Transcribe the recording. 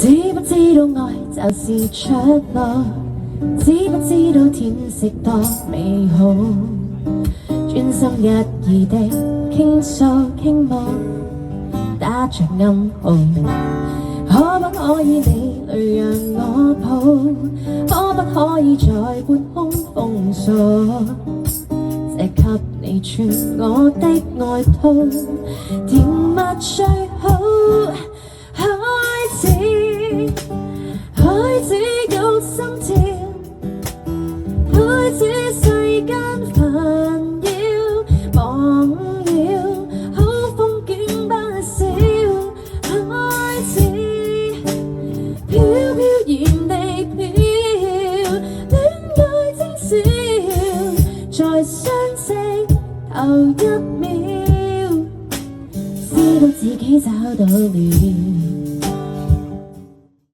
知不知道愛就是出路，知不知道甜食多美好，專心一意地傾訴傾慕，打着暗號，可不可以你來讓我抱，可不可以在半空封鎖，這給你穿我的外套，甜蜜最好。開始有心跳，開始世間煩擾忘了，好風景不少，開始飄飄然地飄，戀愛徵兆，在相識頭一秒，知道自己找到了